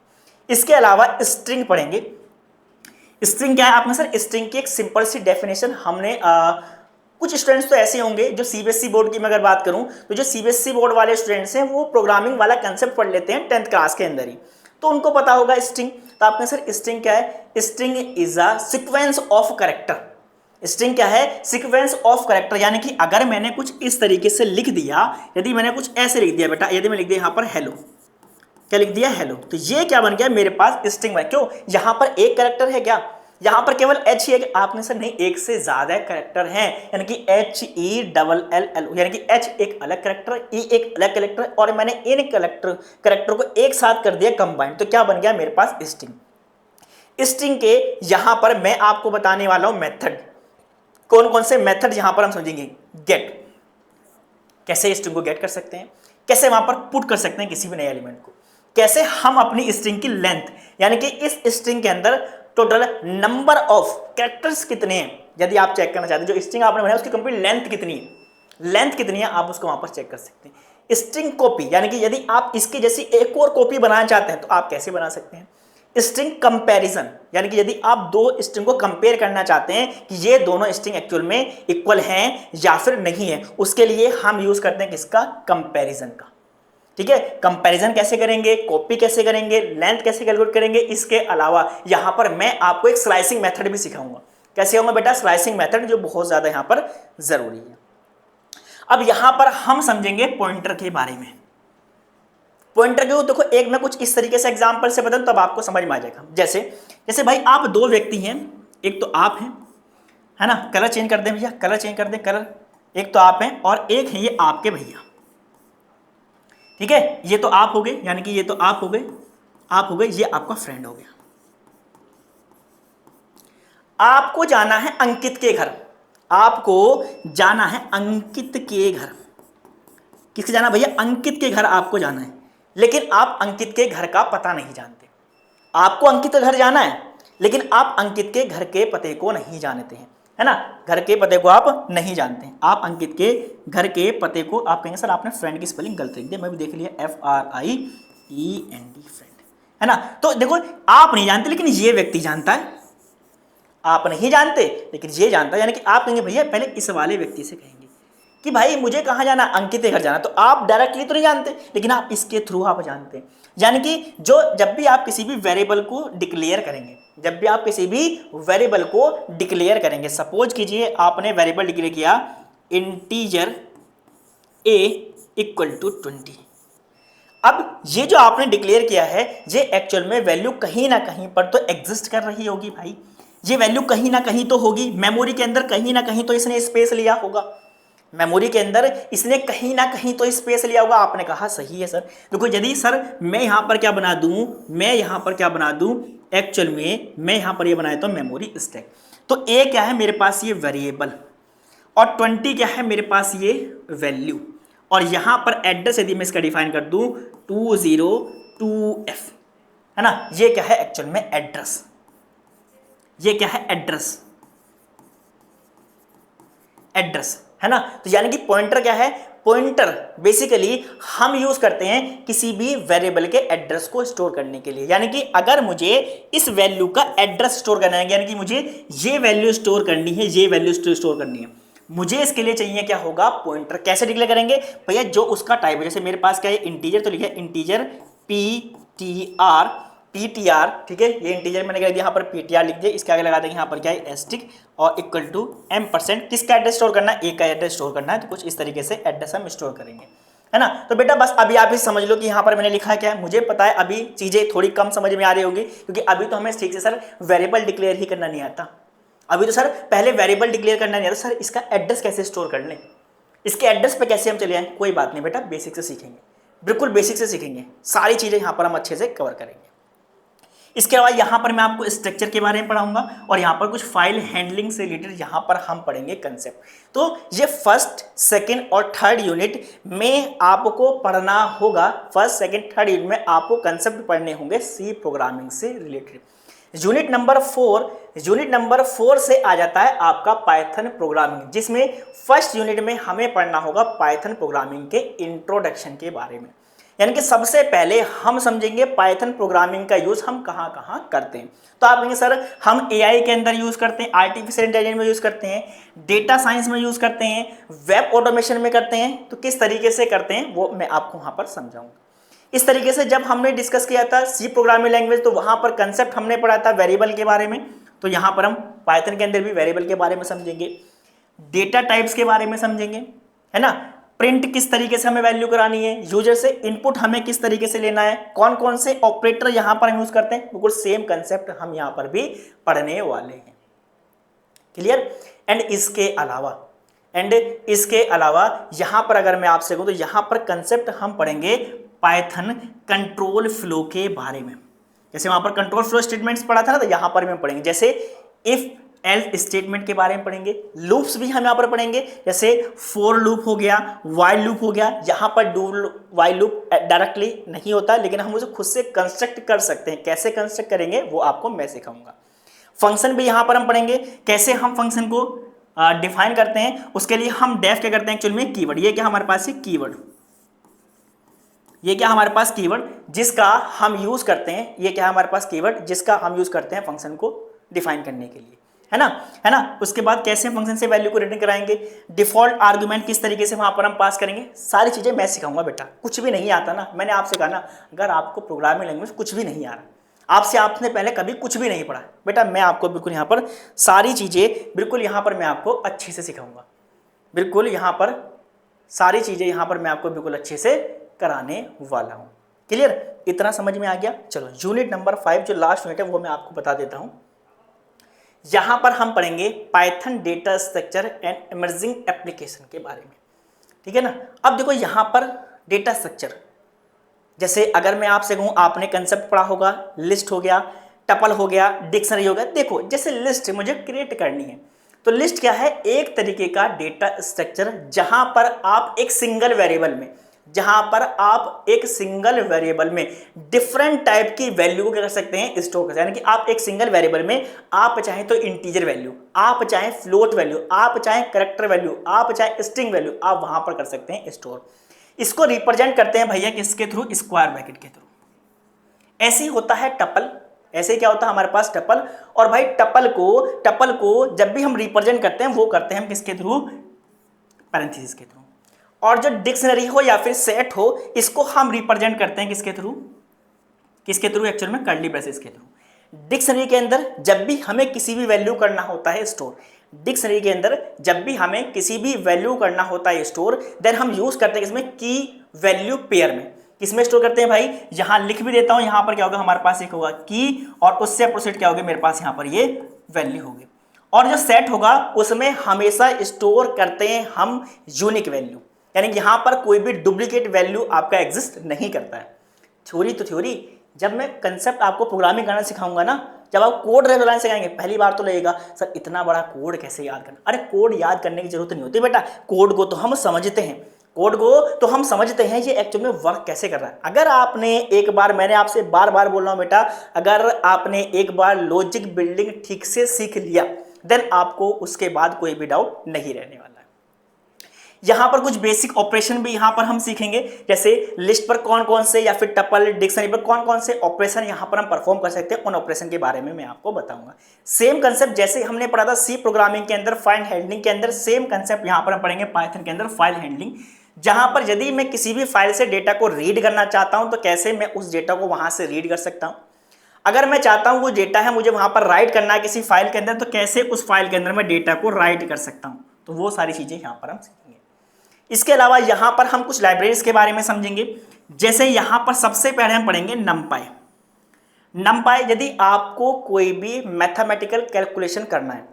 इसके अलावा स्ट्रिंग पढ़ेंगे। स्ट्रिंग क्या है, आपने सर स्ट्रिंग की एक सिंपल सी डेफिनेशन हमने कुछ स्टूडेंट्स तो ऐसे होंगे जो सीबीएसई बोर्ड की मैं अगर बात करूं तो जो सीबीएसई बोर्ड वाले स्टूडेंट्स हैं वो प्रोग्रामिंग वाला कंसेप्ट पढ़ लेते हैं 10th क्लास के अंदर ही, तो उनको पता होगा स्ट्रिंग। तो आपने सर स्ट्रिंग क्या है, string is a sequence of character. String क्या है, सीक्वेंस ऑफ कैरेक्टर, यानी कि अगर मैंने कुछ इस तरीके से लिख दिया, यदि मैंने कुछ ऐसे लिख दिया बेटा, यदि मैं लिख दिया यहाँ पर हेलो, क्या लिख दिया हेलो, तो ये क्या बन गया मेरे पास स्ट्रिंग बन। क्यों, यहाँ पर एक कैरेक्टर है क्या, यहां पर केवल एच ही है, आपने सर नहीं एक से ज्यादा कैरेक्टर हैं, यानी कि HELL, यानी कि एच एक अलग कैरेक्टर, ई एक अलग कैरेक्टर, और मैंने इन कैरेक्टर को एक साथ कर दिया कंबाइंड, तो क्या बन गया मेरे पास स्ट्रिंग। स्ट्रिंग के यहां पर मैं आपको बताने वाला हूं मेथड, कौन कौन से मेथड यहां पर हम समझेंगे। गेट, कैसे स्ट्रिंग को गेट कर सकते हैं, कैसे वहां पर पुट कर सकते हैं किसी भी नए एलिमेंट को, कैसे हम अपनी स्ट्रिंग की लेंथ, यानी कि इस स्ट्रिंग के अंदर टोटल नंबर ऑफ कैरेक्टर्स कितने हैं, यदि आप चेक करना चाहते हैं जो स्ट्रिंग आपने बनाया उसकी कंप्लीट लेंथ कितनी है, लेंथ कितनी है आप उसको वहां पर चेक कर सकते हैं। स्ट्रिंग कॉपी यानी कि यदि आप इसकी जैसी एक और कॉपी बनाना चाहते हैं तो आप कैसे बना सकते हैं। स्ट्रिंग कंपैरिजन यानी कि यदि आप दो स्ट्रिंग को कंपेयर करना चाहते हैं कि ये दोनों स्ट्रिंग एक्चुअल में इक्वल हैं या फिर नहीं है, उसके लिए हम यूज करते हैं किसका, कंपैरिजन का। ठीक है, कंपैरिजन कैसे करेंगे, कॉपी कैसे करेंगे, लेंथ कैसे कैलकुलेट करेंगे। इसके अलावा यहां पर मैं आपको एक स्लाइसिंग मेथड भी सिखाऊंगा। कैसे होगा बेटा, स्लाइसिंग मेथड, जो बहुत ज्यादा यहां पर जरूरी है। अब यहां पर हम समझेंगे पॉइंटर के बारे में। पॉइंटर के देखो, एक मैं कुछ इस तरीके से एग्जांपल से बताऊं तब आपको समझ में आ जाएगा। जैसे जैसे भाई आप दो व्यक्ति हैं, एक तो आप हैं, है ना, कलर चेंज कर दें भैया, कलर चेंज कर दें, कलर। एक तो आप हैं और एक है ये आपके भैया। ठीक है, ये तो आप हो गए, यानी कि ये तो आप हो गए, आप हो गए, ये आपका फ्रेंड हो गया। आपको जाना है अंकित के घर, आपको जाना है अंकित के घर। किसके जाना भैया, अंकित के घर आपको जाना है, लेकिन आप अंकित के घर का पता नहीं जानते। आपको अंकित के घर जाना है लेकिन आप अंकित के घर के पते को नहीं जानते हैं, है ना, घर के पते को आप नहीं जानते हैं। आप अंकित के घर के पते को, आप कहेंगे सर आपने फ्रेंड की स्पेलिंग गलत लिख दी, मैं भी देख लिया, FRIEND फ्रेंड, है ना। तो देखो आप नहीं जानते लेकिन ये व्यक्ति जानता है, आप नहीं जानते लेकिन ये जानता है, यानी कि आप कहेंगे भैया पहले इस वाले व्यक्ति से कहेंगे कि भाई मुझे कहाँ जाना, अंकित के घर जाना। तो आप डायरेक्टली तो नहीं जानते लेकिन आप इसके थ्रू आप जानते हैं। यानी कि जो जब भी आप किसी भी वेरिएबल को डिक्लेयर करेंगे, जब भी आप किसी भी वेरिएबल को डिक्लेयर करेंगे, सपोज कीजिए आपने वेरिएबल डिक्लेयर किया इंटीजर a इक्वल टू 20। अब ये जो आपने डिक्लेयर किया है ये एक्चुअल में वैल्यू कहीं ना कहीं पर तो एग्जिस्ट कर रही होगी भाई, ये वैल्यू कहीं ना कहीं तो होगी, मेमोरी के अंदर कहीं ना कहीं तो इसने स्पेस लिया होगा, मेमोरी के अंदर इसने कहीं ना कहीं तो स्पेस लिया होगा। आपने कहा सही है सर। देखो यदि सर मैं यहां पर क्या बना दूं, मैं यहां पर क्या बना दूं, एक्चुअल में मैं यहां पर ये बनाया तो मेमोरी स्टैक। तो ए क्या है मेरे पास, ये वेरिएबल, और 20 क्या है मेरे पास, ये वैल्यू। और यहां पर एड्रेस यदि मैं इसका डिफाइन कर दूं 202F, है ना, ये क्या है एक्चुअल में एड्रेस, ये क्या है एड्रेस, एड्रेस, है ना। तो यानी कि पॉइंटर क्या है, पॉइंटर बेसिकली हम यूज करते हैं किसी भी वेरिएबल के एड्रेस को स्टोर करने के लिए। यानी कि अगर मुझे इस वैल्यू का एड्रेस स्टोर करना है, यानी कि मुझे ये वैल्यू स्टोर करनी है, ये वैल्यू स्टोर करनी है, मुझे इसके लिए चाहिए क्या होगा, पॉइंटर। कैसे डिक्लेयर करेंगे भैया, जो उसका टाइप है, जैसे मेरे पास क्या है इंटीजर, तो लिखा है इंटीजर PTR, ठीक है, ये इंटीजर मैंने कह दिया, यहाँ पर PTR लिख दिया, इसके आगे लगा देंगे यहाँ पर क्या है एस्टिक और इक्वल टू M%। किसका एड्रेस स्टोर करना है, ए का एड्रेस स्टोर करना है, तो कुछ इस तरीके से एड्रेस हम स्टोर करेंगे, है ना। तो बेटा बस अभी आप ही समझ लो कि यहाँ पर मैंने लिखा क्या है। मुझे पता है अभी चीजें थोड़ी कम समझ में आ रही होगी, क्योंकि अभी तो हमें ठीक से सर वेरिएबल डिक्लेयर ही करना नहीं आता। अभी तो सर पहले वेरिएबल डिक्लेयर करना नहीं आता, सर इसका एड्रेस कैसे स्टोर कर लें, इसके एड्रेस पे कैसे हम चले आए। कोई बात नहीं बेटा, बेसिक से सीखेंगे, बिल्कुल बेसिक से सीखेंगे, सारी चीजें यहाँ पर हम अच्छे से कवर करेंगे। इसके अलावा यहाँ पर मैं आपको स्ट्रक्चर के बारे में पढ़ाऊंगा और यहाँ पर कुछ फाइल हैंडलिंग से रिलेटेड यहाँ पर हम पढ़ेंगे कंसेप्ट। तो ये फर्स्ट, सेकंड और थर्ड यूनिट में आपको पढ़ना होगा। फर्स्ट, सेकंड, थर्ड यूनिट में आपको कंसेप्ट पढ़ने होंगे सी प्रोग्रामिंग से रिलेटेड। यूनिट नंबर 4 से आ जाता है आपका पाइथन प्रोग्रामिंग, जिसमें फर्स्ट यूनिट में हमें पढ़ना होगा पाइथन प्रोग्रामिंग के इंट्रोडक्शन के बारे में। यानी कि सबसे पहले हम समझेंगे पाइथन प्रोग्रामिंग का यूज हम कहां कहां करते हैं। तो आप कहेंगे सर हम एआई के अंदर यूज करते हैं, आर्टिफिशियल इंटेलिजेंस में यूज करते हैं, डेटा साइंस में यूज करते हैं, वेब ऑटोमेशन में करते हैं, तो किस तरीके से करते हैं वो मैं आपको वहां पर समझाऊंगा। इस तरीके से जब हमने डिस्कस किया था सी प्रोग्रामिंग लैंग्वेज, तो वहां पर कंसेप्ट हमने पढ़ा था वेरिएबल के बारे में, तो यहां पर हम पाइथन के अंदर भी वेरिएबल के बारे में समझेंगे, डेटा टाइप्स के बारे में समझेंगे, है ना, प्रिंट किस तरीके से हमें वैल्यू करानी है, यूजर से इनपुट हमें किस तरीके से लेना है, कौन कौन से ऑपरेटर यहां पर हम यूज करते हैं, बिल्कुल सेम कंसेप्ट हम यहां पर भी पढ़ने वाले हैं। क्लियर। एंड इसके अलावा यहां पर अगर मैं आपसे कहूं तो यहां पर कंसेप्ट हम पढ़ेंगे पाइथन कंट्रोल फ्लो के बारे में। जैसे वहां पर कंट्रोल फ्लो स्टेटमेंट्स पढ़ा था ना, तो यहां पर भी हम पढ़ेंगे, जैसे इफ एल्स स्टेटमेंट के बारे में पढ़ेंगे, लूप्स भी हम यहाँ पर पढ़ेंगे, जैसे फॉर लूप हो गया, व्हाइल लूप हो गया। यहाँ पर डू व्हाइल लूप डायरेक्टली नहीं होता, लेकिन हम उसे खुद से कंस्ट्रक्ट कर सकते हैं। कैसे कंस्ट्रक्ट करेंगे वो आपको मैं सिखाऊंगा। फंक्शन भी यहाँ पर हम पढ़ेंगे, कैसे हम फंक्शन को डिफाइन करते हैं, उसके लिए हम डेफ क्या करते हैं एक्चुअल में कीवर्ड, ये क्या हमारे पास है कीवर्ड, ये क्या हमारे पास कीवर्ड जिसका हम यूज करते हैं, ये क्या हमारे पास कीवर्ड जिसका हम यूज करते हैं फंक्शन को डिफाइन करने के लिए, है ना। उसके बाद कैसे हम फंक्शन से वैल्यू को रिटर्न कराएंगे, डिफॉल्ट आर्गुमेंट किस तरीके से वहां पर हम पास करेंगे, सारी चीजें मैं सिखाऊंगा बेटा। कुछ भी नहीं आता ना, मैंने आपसे कहा ना, अगर आपको प्रोग्रामिंग लैंग्वेज कुछ भी नहीं आ रहा, आपने पहले कभी कुछ भी नहीं पढ़ा बेटा, मैं आपको बिल्कुल यहाँ पर सारी चीजें बिल्कुल यहाँ पर मैं आपको अच्छे से सिखाऊंगा, बिल्कुल यहाँ पर सारी चीजें यहाँ पर मैं आपको बिल्कुल अच्छे से कराने वाला हूँ। क्लियर, इतना समझ में आ गया। चलो यूनिट नंबर 5 जो लास्ट यूनिट है वो मैं आपको बता देता हूँ। यहां पर हम पढ़ेंगे Python data structure and emerging application के बारे में, ठीक है ना। अब देखो यहां पर डेटा स्ट्रक्चर, जैसे अगर मैं आपसे कहूं, आपने कंसेप्ट पढ़ा होगा, लिस्ट हो गया, टपल हो गया, डिक्शनरी हो गया। देखो जैसे लिस्ट मुझे क्रिएट करनी है, तो लिस्ट क्या है, एक तरीके का डेटा स्ट्रक्चर जहां पर आप एक सिंगल वेरिएबल में, डिफरेंट टाइप की वैल्यू को क्या कर सकते हैं, स्टोर कर सकते हैं। यानी कि आप एक सिंगल वेरिएबल में आप चाहे तो इंटीजर वैल्यू, आप चाहे फ्लोट वैल्यू, आप चाहे कैरेक्टर वैल्यू, आप चाहे स्ट्रिंग वैल्यू, आप वहां पर कर सकते हैं स्टोर। इसको रिप्रेजेंट करते हैं भैया किसके थ्रू, स्क्वायर ब्रैकेट के थ्रू। ऐसे ही होता है टपल, ऐसे क्या होता है हमारे पास टपल। और भाई टपल को जब भी हम रिप्रेजेंट करते हैं वो करते हैं हम किसके थ्रू, पैरेंथेसिस के थ्रू। और जो डिक्शनरी हो या फिर सेट हो, इसको हम रिप्रेजेंट करते हैं किसके थ्रू एक्चुअल में कर्ली ब्रेसेस के थ्रू। डिक्शनरी के अंदर जब भी हमें किसी भी वैल्यू करना होता है स्टोर, डिक्शनरी के अंदर जब भी हमें किसी भी वैल्यू करना होता है स्टोर, देन हम यूज करते हैं इसमें की वैल्यू पेयर में। किसमें स्टोर करते हैं भाई, यहां लिख भी देता हूं, यहां पर क्या होगा हमारे पास एक होगा की, और उससे अपोजिट क्या होगा मेरे पास यहां पर ये वैल्यू होगी। और जो सेट होगा उसमें हमेशा स्टोर करते हैं हम यूनिक वैल्यू, यानी कि यहां पर कोई भी डुप्लीकेट वैल्यू आपका एग्जिस्ट नहीं करता है। थ्योरी तो थ्योरी, जब मैं कंसेप्ट आपको प्रोग्रामिंग करना सिखाऊंगा ना, जब आप कोड बनाना सिखाएंगे, पहली बार तो लगेगा सर इतना बड़ा कोड कैसे याद करना। अरे कोड याद करने की जरूरत नहीं होती बेटा, कोड को तो हम समझते हैं, ये एक्चुअल में वर्क कैसे कर रहा है। अगर आपने एक बार, मैंने आपसे बार बार बोल रहा हूं बेटा, अगर आपने एक बार लॉजिक बिल्डिंग ठीक से सीख लिया, देन आपको उसके बाद कोई भी डाउट नहीं रहने वाला। यहां पर कुछ बेसिक ऑपरेशन भी यहां पर हम सीखेंगे, जैसे लिस्ट पर कौन कौन से या फिर टपल डिक्शनरी पर कौन कौन से ऑपरेशन यहां पर हम परफॉर्म कर सकते हैं, उन ऑपरेशन के बारे में मैं आपको बताऊंगा। सेम कंसेप्ट जैसे हमने पढ़ा था सी प्रोग्रामिंग के अंदर फाइल हैंडलिंग के अंदर, सेम कंसेप्ट यहां पर हम पढ़ेंगे पाइथन के अंदर फाइल हैंडलिंग, जहां पर यदि मैं किसी भी फाइल से डेटा को रीड करना चाहता हूं तो कैसे मैं उस डेटा को वहां से रीड कर सकता हूं। अगर मैं चाहता हूं वो डेटा है मुझे वहां पर राइट करना है किसी फाइल के अंदर, तो कैसे उस फाइल के अंदर मैं डेटा को राइट कर सकता हूं। तो वो सारी चीजें यहां पर हम सीखेंगे। इसके अलावा यहां पर हम कुछ लाइब्रेरीज के बारे में समझेंगे, जैसे यहां पर सबसे पहले हम पढ़ेंगे नमपाई। यदि आपको कोई भी मैथमेटिकल कैलकुलेशन करना है,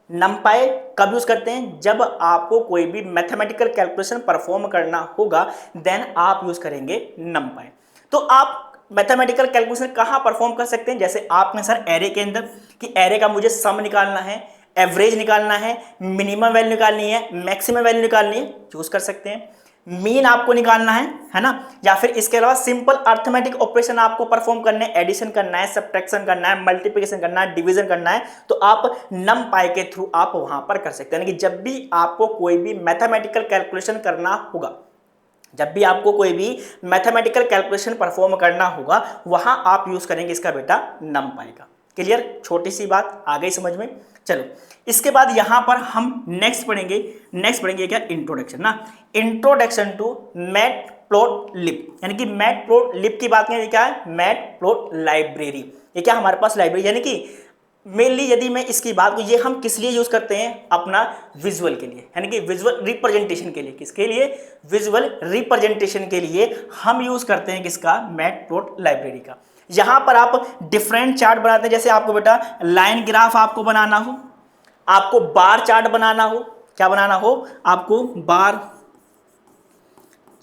नमपाई कब यूज करते हैं, जब आपको कोई भी मैथमेटिकल कैलकुलेशन परफॉर्म करना होगा, देन आप यूज करेंगे नमपाई। तो आप मैथमेटिकल कैलकुलेशन कहां परफॉर्म कर सकते हैं, जैसे आपने सर एरे के अंदर, कि एरे का मुझे सम निकालना है, एवरेज निकालना है, मिनिमम वैल्यू निकालनी है, मैक्सिमम वैल्यू निकालनी है, चूज कर सकते हैं। मीन आपको निकालना है ना, या फिर इसके अलावा सिंपल अर्थमेटिक ऑपरेशन आपको परफॉर्म करने, एडिशन करना है, सब्ट्रैक्शन करना है, मल्टीप्लिकेशन करना है, डिवीजन करना है, तो आप नमपाई के थ्रू आप वहां पर कर सकते हैं। यानी कि जब भी आपको कोई भी मैथमेटिकल कैलकुलेशन करना होगा, परफॉर्म करना होगा, वहां आप यूज करेंगे इसका बेटा नमपाई का। क्लियर, छोटी सी बात आ गई समझ में। चलो इसके बाद यहां पर हम नेक्स्ट पढ़ेंगे क्या, इंट्रोडक्शन ना, इंट्रोडक्शन टू मैटप्लॉटलिब। यानी कि मैटप्लॉटलिब की बात करें, क्या है मैटप्लॉट लाइब्रेरी। ये क्या हमारे पास लाइब्रेरी, यानी कि मेनली यदि मैं इसकी बात को, ये हम किस लिए यूज करते हैं, अपना विजुअल के लिए, यानी कि विजुअल रिप्रेजेंटेशन के लिए। किसके लिए, विजुअल रिप्रेजेंटेशन के लिए हम यूज करते हैं किसका, मैटप्लॉट लाइब्रेरी का। यहां पर आप डिफरेंट चार्ट बनाते हैं, जैसे आपको बेटा लाइन ग्राफ आपको बनाना हो, आपको बार चार्ट बनाना हो, क्या बनाना हो, आपको बार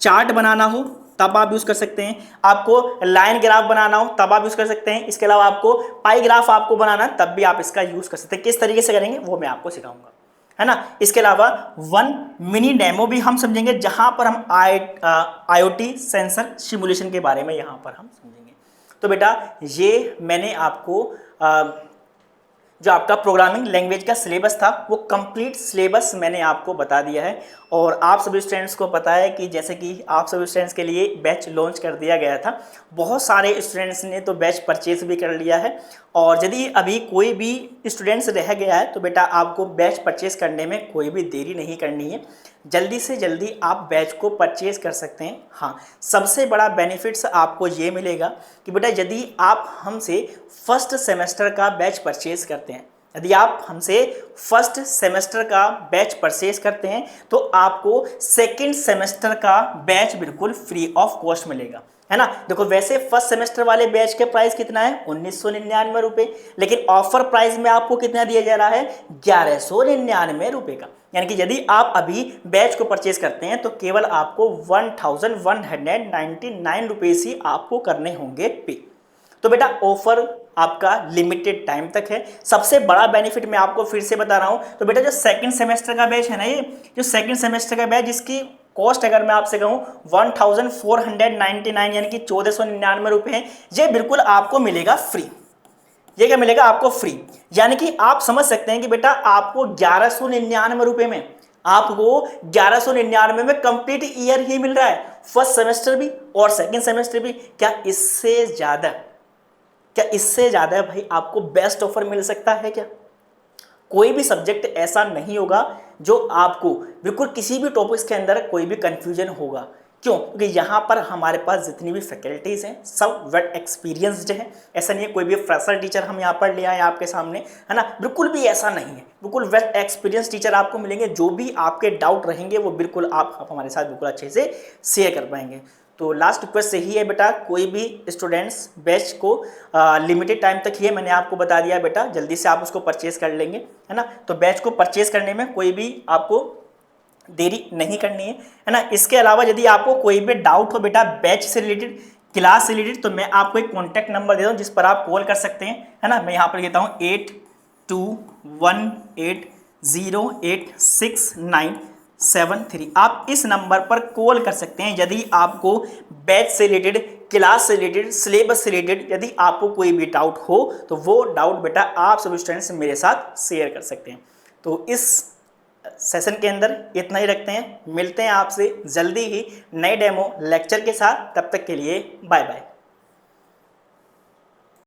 चार्ट बनाना हो, तब आप यूज कर सकते हैं। आपको लाइन ग्राफ बनाना हो तब आप यूज कर सकते हैं। इसके अलावा आपको पाई ग्राफ आपको बनाना है तब भी आप इसका यूज कर सकते हैं। किस तरीके से करेंगे वो मैं आपको सिखाऊंगा, है ना। इसके अलावा वन मिनी डेमो भी हम समझेंगे, जहां पर हम IoT सेंसर सिमुलेशन के बारे में यहां पर हम समझेंगे। तो बेटा ये मैंने आपको जो आपका प्रोग्रामिंग लैंग्वेज का सिलेबस था वो कंप्लीट सिलेबस मैंने आपको बता दिया है। और आप सभी स्टूडेंट्स को पता है कि जैसे कि आप सभी स्टूडेंट्स के लिए बैच लॉन्च कर दिया गया था, बहुत सारे स्टूडेंट्स ने तो बैच परचेज भी कर लिया है। और यदि अभी कोई भी स्टूडेंट्स रह गया है तो बेटा आपको बैच परचेज करने में कोई भी देरी नहीं करनी है, जल्दी से जल्दी आप बैच को परचेज कर सकते हैं। हाँ, सबसे बड़ा बेनिफिट्स आपको ये मिलेगा कि बेटा यदि आप हमसे फर्स्ट सेमेस्टर का बैच परचेज करते हैं, यदि आप हमसे फर्स्ट सेमेस्टर का बैच परचेज करते हैं तो आपको सेकंड सेमेस्टर का बैच बिल्कुल फ्री ऑफ कॉस्ट मिलेगा, है ना। देखो वैसे फर्स्ट सेमेस्टर वाले बैच के प्राइस कितना है 1999 रुपये, लेकिन ऑफर प्राइस में आपको कितना दिया जा रहा है 1199 रुपये का। यानी कि यदि आप अभी बैच को परचेज करते हैं तो केवल आपको 1199 रुपीज़ ही आपको करने होंगे पे। तो बेटा ऑफर आपका लिमिटेड टाइम तक है। सबसे बड़ा बेनिफिट मैं आपको फिर से बता रहा हूं, तो बेटा जो सेकंड सेमेस्टर का बैच है ना, ये जो सेकंड सेमेस्टर का बैच जिसकी कॉस्ट अगर मैं आपसे कहूं 1499 यानी कि 1499 रुपये है, ये बिल्कुल आपको मिलेगा फ्री। ये क्या मिलेगा आपको फ्री, यानी कि आप समझ सकते हैं कि बेटा आपको 1199 रुपये में, आपको 1199 में कंप्लीट ईयर ही मिल रहा है, फर्स्ट सेमेस्टर भी और सेकंड सेमेस्टर भी। क्या इससे ज्यादा भाई आपको बेस्ट ऑफर मिल सकता है क्या? कोई भी सब्जेक्ट ऐसा नहीं होगा जो आपको बिल्कुल किसी भी टॉपिक्स के अंदर कोई भी कंफ्यूजन होगा। क्यों? क्योंकि यहाँ पर हमारे पास जितनी भी फैकल्टीज़ हैं सब वेल एक्सपीरियंसड हैं। ऐसा नहीं है कोई भी फ्रेशर टीचर हम यहाँ पर ले आए आपके सामने, है ना, बिल्कुल भी ऐसा नहीं है। बिल्कुल वेल एक्सपीरियंस टीचर आपको मिलेंगे, जो भी आपके डाउट रहेंगे वो बिल्कुल आप हमारे साथ बिल्कुल अच्छे से शेयर कर पाएंगे। तो लास्ट रिक्वेस्ट यही है बेटा, कोई भी स्टूडेंट्स बैच को लिमिटेड टाइम तक ही है, मैंने आपको बता दिया बेटा, जल्दी से आप उसको परचेज कर लेंगे, है ना। तो बैच को परचेज करने में कोई भी आपको देरी नहीं करनी है ना। इसके अलावा यदि आपको कोई भी डाउट हो बेटा बैच से रिलेटेड, क्लास से रिलेटेड, तो मैं आपको एक कॉन्टैक्ट नंबर दे दूँ जिस पर आप कॉल कर सकते हैं, है ना। मैं यहाँ पर देता हूँ 8218086973। आप इस नंबर पर कॉल कर सकते हैं यदि आपको बैच से रिलेटेड, क्लास से रिलेटेड, सिलेबस से रिलेटेड यदि आपको कोई भी डाउट हो तो वो डाउट बेटा आप सभी स्टूडेंट्स मेरे साथ शेयर कर सकते हैं। तो इस सेशन के अंदर इतना ही रखते हैं, मिलते हैं आपसे जल्दी ही नए डेमो लेक्चर के साथ, तब तक के लिए बाय बाय।